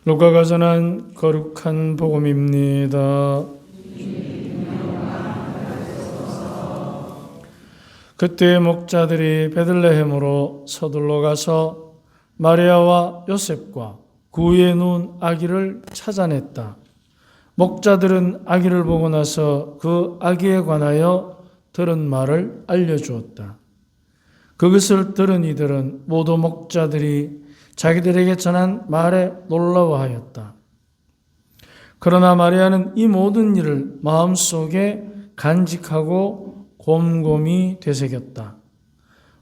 루카가 전한 거룩한 복음입니다. 그때 목자들이 베들레헴으로 서둘러 가서 마리아와 요셉과 그 위에 누운 아기를 찾아냈다. 목자들은 아기를 보고 나서 그 아기에 관하여 들은 말을 알려주었다. 그것을 들은 이들은 모두 목자들이 자기들에게 전한 말에 놀라워하였다. 그러나 마리아는 이 모든 일을 마음속에 간직하고 곰곰이 되새겼다.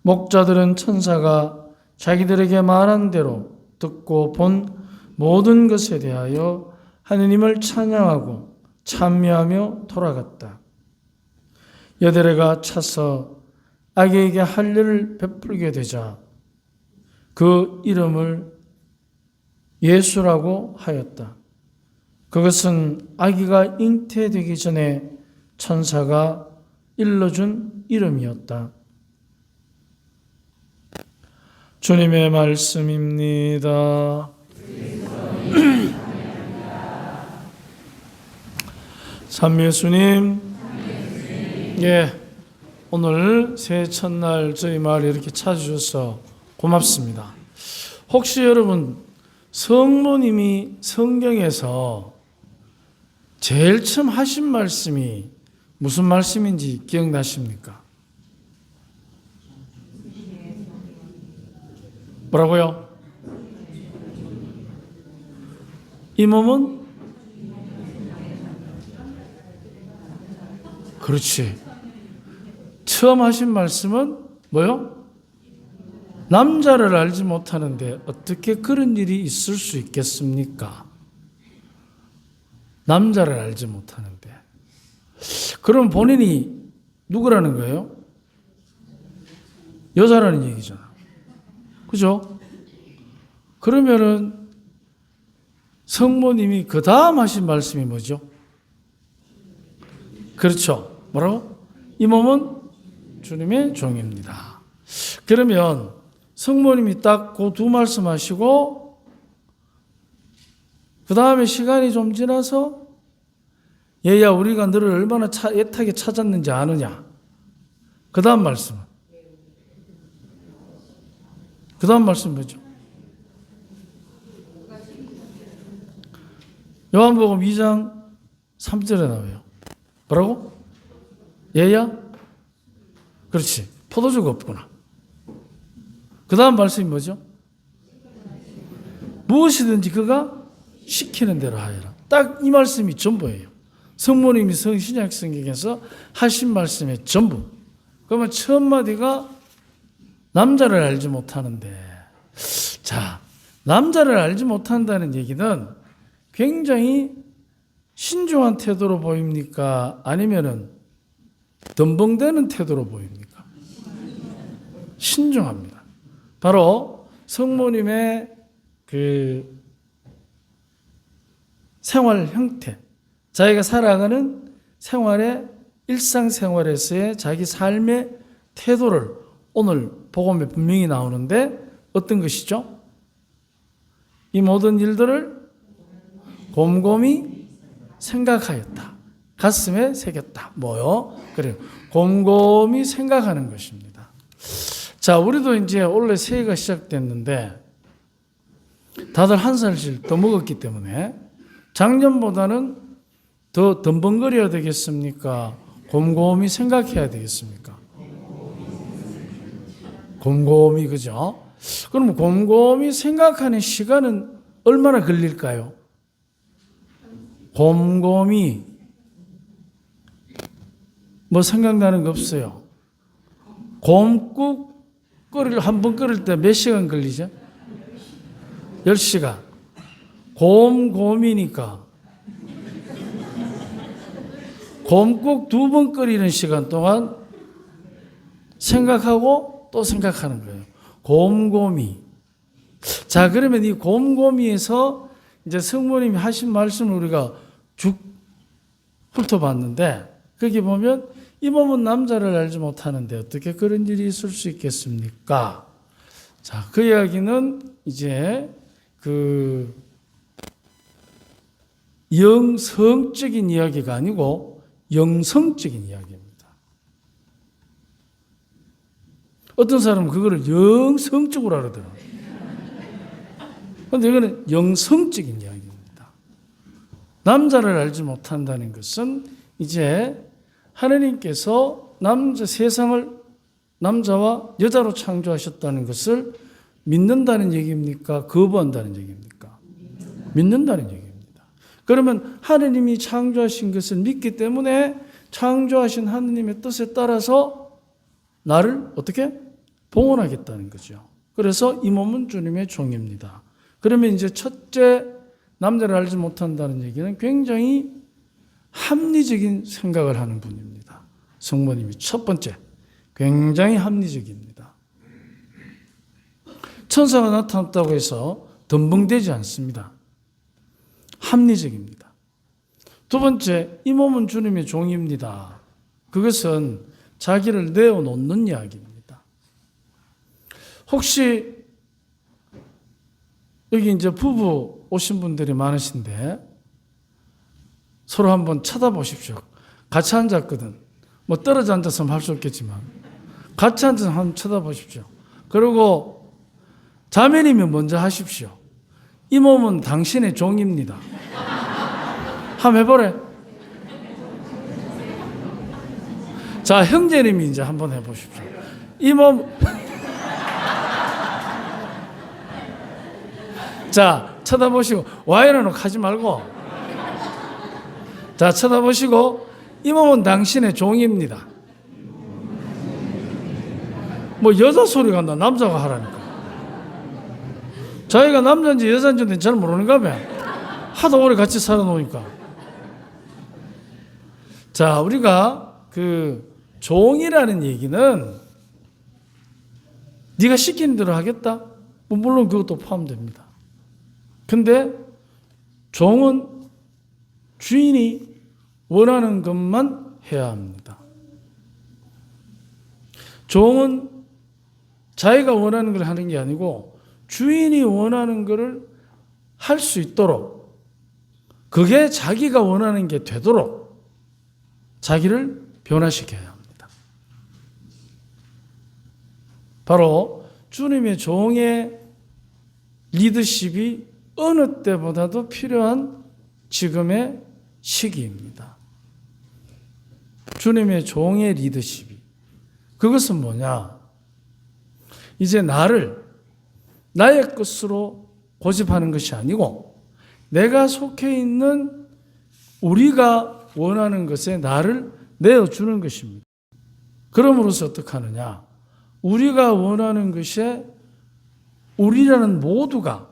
목자들은 천사가 자기들에게 말한 대로 듣고 본 모든 것에 대하여 하느님을 찬양하고 찬미하며 돌아갔다. 여드레가 차서 아기에게 할례를 베풀게 되자 그 이름을 예수라고 하였다. 그것은 아기가 잉태되기 전에 천사가 일러준 이름이었다. 주님의 말씀입니다. 참예수님, 오늘 새해 첫날 저희 마을 이렇게 찾아주셔서 고맙습니다. 혹시 여러분 성모님이 성경에서 제일 처음 하신 말씀이 무슨 말씀인지 기억나십니까? 뭐라고요? 이 몸은? 그렇지. 처음 하신 말씀은 뭐요? 남자를 알지 못하는데 어떻게 그런 일이 있을 수 있겠습니까? 남자를 알지 못하는데. 그럼 본인이 누구라는 거예요? 여자라는 얘기잖아. 그죠? 그러면은 성모님이 그 다음 하신 말씀이 뭐죠? 그렇죠. 뭐라고? 이 몸은 주님의 종입니다. 그러면 성모님이 딱 그 두 말씀 하시고 그 다음에 시간이 좀 지나서 얘야 우리가 너를 얼마나 애타게 찾았는지 아느냐. 그 다음 말씀은? 그 다음 말씀 뭐죠? 요한복음 2장 3절에 나와요. 뭐라고? 얘야? 그렇지. 포도주가 없구나. 그 다음 말씀이 뭐죠? 무엇이든지 그가 시키는 대로 하여라. 딱 이 말씀이 전부예요. 성모님이 신약 성경에서 하신 말씀의 전부. 그러면 첫 마디가 남자를 알지 못하는데, 자, 남자를 알지 못한다는 얘기는 굉장히 신중한 태도로 보입니까? 아니면은 덤벙대는 태도로 보입니까? 신중합니다. 바로 성모님의 그 생활 형태, 자기가 살아가는 생활의 일상생활에서의 자기 삶의 태도를 오늘 복음에 분명히 나오는데 어떤 것이죠? 이 모든 일들을 곰곰이 생각하였다. 가슴에 새겼다. 뭐요? 그래요. 곰곰이 생각하는 것입니다. 자, 우리도 이제 원래 새해가 시작됐는데 다들 한 살씩 더 먹었기 때문에 작년보다는 더 덤벙거려야 되겠습니까? 곰곰이 생각해야 되겠습니까? 곰곰이, 그죠? 그럼 곰곰이 생각하는 시간은 얼마나 걸릴까요? 곰곰이 뭐 생각나는 거 없어요. 곰국 한 번 끓일 때 몇 시간 걸리죠? 10시간. 곰곰이니까 곰국 2번 끓이는 시간 동안 생각하고 또 생각하는 거예요. 곰곰이. 자, 그러면 이 곰곰이에서 이제 성모님이 하신 말씀을 우리가 쭉 훑어봤는데, 거기 보면 이 몸은 남자를 알지 못하는데 어떻게 그런 일이 있을 수 있겠습니까? 자, 그 이야기는 이제 그 영성적인 이야기가 아니고 영성적인 이야기입니다. 어떤 사람은 그거를 영성적으로 알아들어요. 그런데 이거는 영성적인 이야기입니다. 남자를 알지 못한다는 것은 이제 하나님께서 세상을 남자와 여자로 창조하셨다는 것을 믿는다는 얘기입니까? 거부한다는 얘기입니까? 믿는다는 얘기입니다. 그러면 하나님이 창조하신 것을 믿기 때문에 창조하신 하나님의 뜻에 따라서 나를 어떻게? 봉헌하겠다는 거죠. 그래서 이 몸은 주님의 종입니다. 그러면 이제 첫째, 남자를 알지 못한다는 얘기는 굉장히 합리적인 생각을 하는 분입니다. 성모님이 첫 번째, 굉장히 합리적입니다. 천사가 나타났다고 해서 덤벙대지 않습니다. 합리적입니다. 두 번째, 이 몸은 주님의 종입니다. 그것은 자기를 내어놓는 이야기입니다. 혹시 여기 이제 부부 오신 분들이 많으신데 서로 한번 쳐다보십시오. 같이 앉았거든. 뭐 떨어져 앉아서 할 수 없겠지만 같이 앉아서 한번 쳐다보십시오. 그리고 자매님이 먼저 하십시오. 이 몸은 당신의 종입니다. 한번 해보래. 자, 형제님이 이제 한번 해보십시오. 이 몸. 자, 쳐다보시고, 와이어는 하지 말고. 자, 쳐다보시고, 이 몸은 당신의 종입니다. 뭐, 여자 소리가 나, 남자가 하라니까. 자기가 남자인지 여자인지 잘 모르는가 봐. 하도 오래 같이 살아놓으니까. 자, 우리가 그 종이라는 얘기는 네가 시키는 대로 하겠다? 뭐 물론 그것도 포함됩니다. 근데 종은 주인이 원하는 것만 해야 합니다. 종은 자기가 원하는 걸 하는 게 아니고 주인이 원하는 것을 할 수 있도록, 그게 자기가 원하는 게 되도록 자기를 변화시켜야 합니다. 바로 주님의 종의 리더십이 어느 때보다도 필요한 지금의 시기입니다. 주님의 종의 리더십이. 그것은 뭐냐? 이제 나의 것으로 고집하는 것이 아니고 내가 속해 있는 우리가 원하는 것에 나를 내어주는 것입니다. 그럼으로써 어떻게 하느냐? 우리가 원하는 것에 우리라는 모두가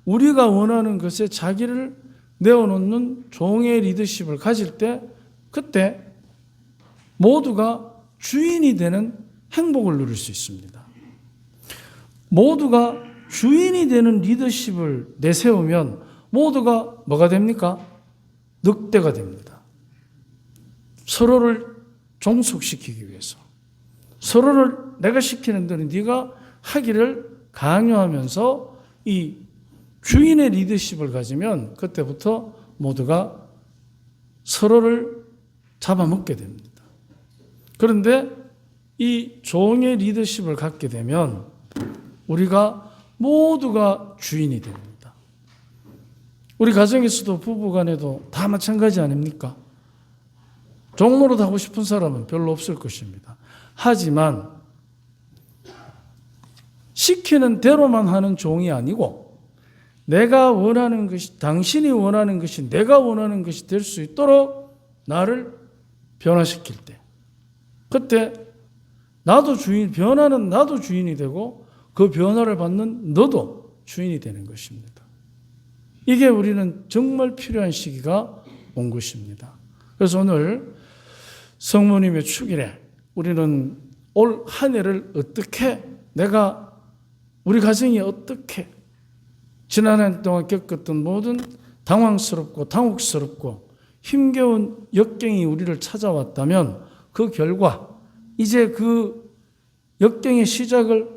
우리가 원하는 것에 자기를 내어놓는 종의 리더십을 가질 때 그때 모두가 주인이 되는 행복을 누릴 수 있습니다. 모두가 주인이 되는 리더십을 내세우면 모두가 뭐가 됩니까? 늑대가 됩니다. 서로를 종속시키기 위해서. 서로를 내가 시키는 대로 네가 하기를 강요하면서 이 주인의 리더십을 가지면 그때부터 모두가 서로를 잡아먹게 됩니다. 그런데 이 종의 리더십을 갖게 되면 우리가 모두가 주인이 됩니다. 우리 가정에서도 부부간에도 다 마찬가지 아닙니까? 종노릇 하고 싶은 사람은 별로 없을 것입니다. 하지만 시키는 대로만 하는 종이 아니고 내가 원하는 것이, 당신이 원하는 것이 내가 원하는 것이 될 수 있도록 나를 변화시킬 때, 그때 변화는 나도 주인이 되고 그 변화를 받는 너도 주인이 되는 것입니다. 이게 우리는 정말 필요한 시기가 온 것입니다. 그래서 오늘 성모님의 축일에 우리는 올 한 해를 어떻게 우리 가정이 어떻게 지난 한 동안 겪었던 모든 당황스럽고 당혹스럽고 힘겨운 역경이 우리를 찾아왔다면 그 결과 이제 그 역경의 시작을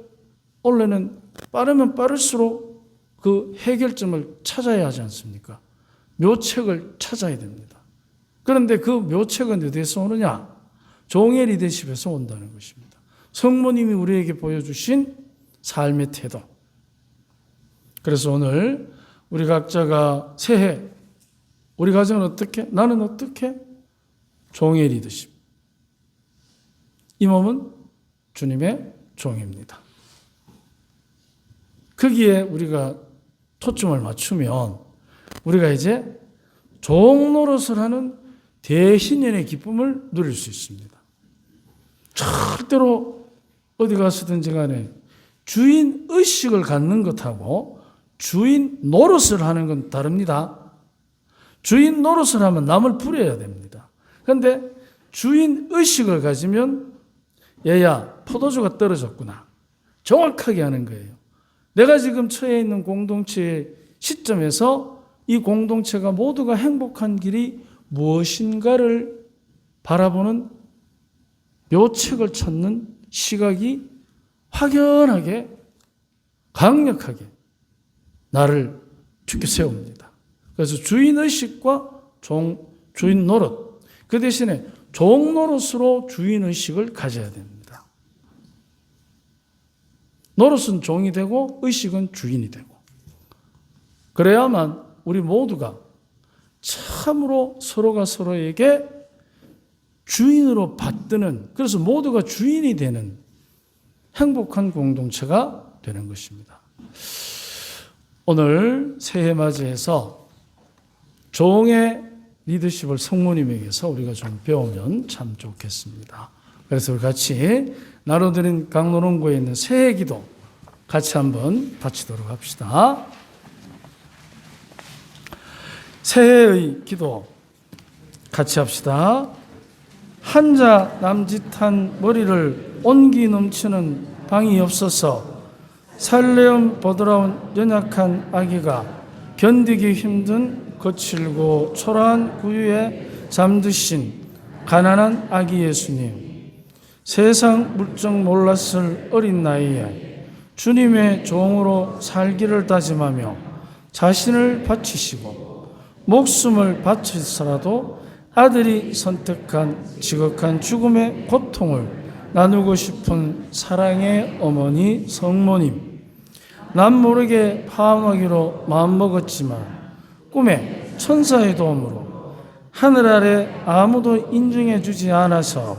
원래는 빠르면 빠를수록 그 해결점을 찾아야 하지 않습니까? 묘책을 찾아야 됩니다. 그런데 그 묘책은 어디에서 오느냐? 종의 리더십에서 온다는 것입니다. 성모님이 우리에게 보여주신 삶의 태도. 그래서 오늘 우리 각자가 새해 우리 가정은 어떻게? 나는 어떻게? 종의 리더십. 이 몸은 주님의 종입니다. 거기에 우리가 초점을 맞추면 우리가 이제 종 노릇을 하는 대신연의 기쁨을 누릴 수 있습니다. 절대로 어디 가서든지 간에 주인 의식을 갖는 것하고 주인 노릇을 하는 건 다릅니다. 주인 노릇을 하면 남을 부려야 됩니다. 그런데 주인 의식을 가지면 얘야 포도주가 떨어졌구나. 정확하게 하는 거예요. 내가 지금 처해 있는 공동체의 시점에서 이 공동체가 모두가 행복한 길이 무엇인가를 바라보는 묘책을 찾는 시각이 확연하게 강력하게 나를 죽게 세웁니다. 그래서 주인의식과 주인 노릇, 그 대신에 종 노릇으로 주인의식을 가져야 됩니다. 노릇은 종이 되고 의식은 주인이 되고, 그래야만 우리 모두가 참으로 서로가 서로에게 주인으로 받드는, 그래서 모두가 주인이 되는 행복한 공동체가 되는 것입니다. 오늘 새해 맞이해서 종의 리더십을 성모님에게서 우리가 좀 배우면 참 좋겠습니다. 그래서 우리 같이 나눠드린 강노론고에 있는 새해 기도 같이 한번 바치도록 합시다. 새해의 기도 같이 합시다. 한자 남짓한 머리를 온기 넘치는 방이 없어서 살레움 보드라운 연약한 아기가 견디기 힘든 거칠고 초라한 구유에 잠드신 가난한 아기 예수님, 세상 물정 몰랐을 어린 나이에 주님의 종으로 살기를 다짐하며 자신을 바치시고 목숨을 바치서라도 아들이 선택한 지극한 죽음의 고통을 나누고 싶은 사랑의 어머니 성모님, 남 모르게 파혼하기로 마음먹었지만 꿈에 천사의 도움으로 하늘 아래 아무도 인정해 주지 않아서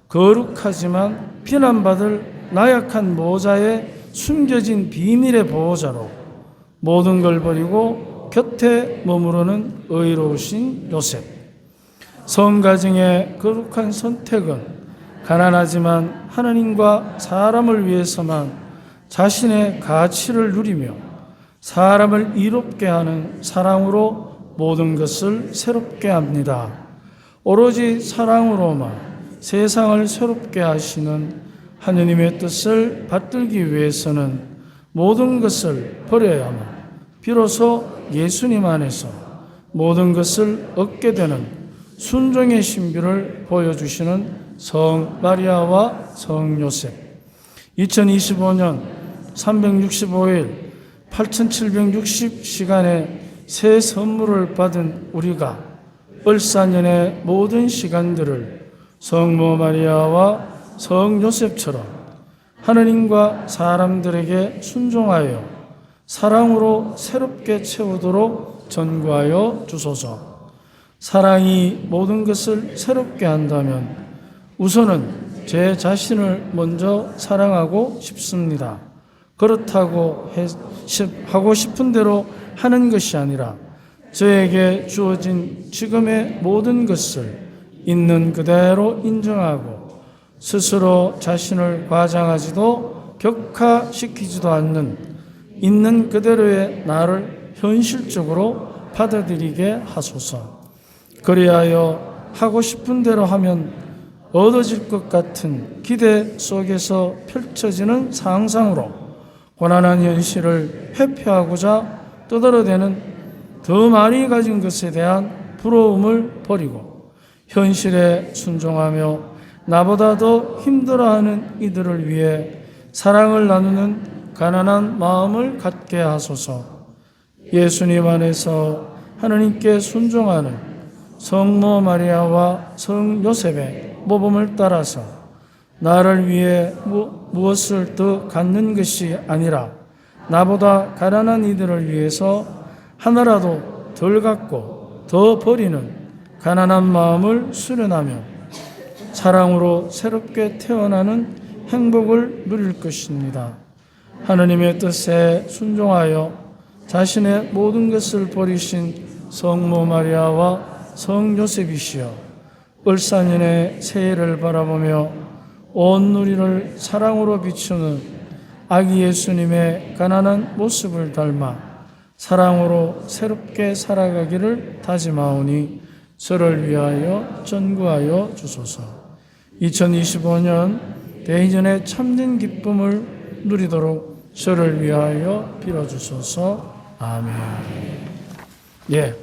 거룩하지만 비난받을 나약한 모자에 숨겨진 비밀의 보호자로 모든 걸 버리고 곁에 머무르는 의로우신 요셉, 성가정의 거룩한 선택은 가난하지만 하나님과 사람을 위해서만 자신의 가치를 누리며 사람을 이롭게 하는 사랑으로 모든 것을 새롭게 합니다. 오로지 사랑으로만 세상을 새롭게 하시는 하느님의 뜻을 받들기 위해서는 모든 것을 버려야만 비로소 예수님 안에서 모든 것을 얻게 되는 순종의 신비를 보여주시는 성 마리아와 성 요셉, 2025년 365일 8760시간의 새 선물을 받은 우리가 을사년의 모든 시간들을 성모 마리아와 성 요셉처럼 하느님과 사람들에게 순종하여 사랑으로 새롭게 채우도록 전구하여 주소서. 사랑이 모든 것을 새롭게 한다면 우선은 제 자신을 먼저 사랑하고 싶습니다. 그렇다고 하고 싶은 대로 하는 것이 아니라 저에게 주어진 지금의 모든 것을 있는 그대로 인정하고 스스로 자신을 과장하지도 격하시키지도 않는 있는 그대로의 나를 현실적으로 받아들이게 하소서. 그리하여 하고 싶은 대로 하면 얻어질 것 같은 기대 속에서 펼쳐지는 상상으로 고난한 현실을 회피하고자 떠들어대는 더 많이 가진 것에 대한 부러움을 버리고 현실에 순종하며 나보다 더 힘들어하는 이들을 위해 사랑을 나누는 가난한 마음을 갖게 하소서. 예수님 안에서 하느님께 순종하는 성모 마리아와 성 요셉의 모범을 따라서 나를 위해 무엇을 더 갖는 것이 아니라 나보다 가난한 이들을 위해서 하나라도 덜 갖고 더 버리는 가난한 마음을 수련하며 사랑으로 새롭게 태어나는 행복을 누릴 것입니다. 하느님의 뜻에 순종하여 자신의 모든 것을 버리신 성모 마리아와 성 요셉이시여 을사년의 새해를 바라보며 온 누리를 사랑으로 비추는 아기 예수님의 가난한 모습을 닮아 사랑으로 새롭게 살아가기를 다짐하오니 저를 위하여 전구하여 주소서. 2025년 대인전의 참된 기쁨을 누리도록 저를 위하여 빌어주소서. 아멘. 예.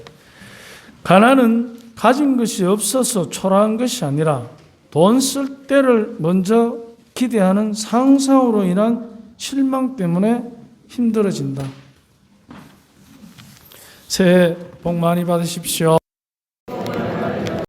가난은 가진 것이 없어서 초라한 것이 아니라 돈 쓸 때를 먼저 기대하는 상상으로 인한 실망 때문에 힘들어진다. 새해 복 많이 받으십시오.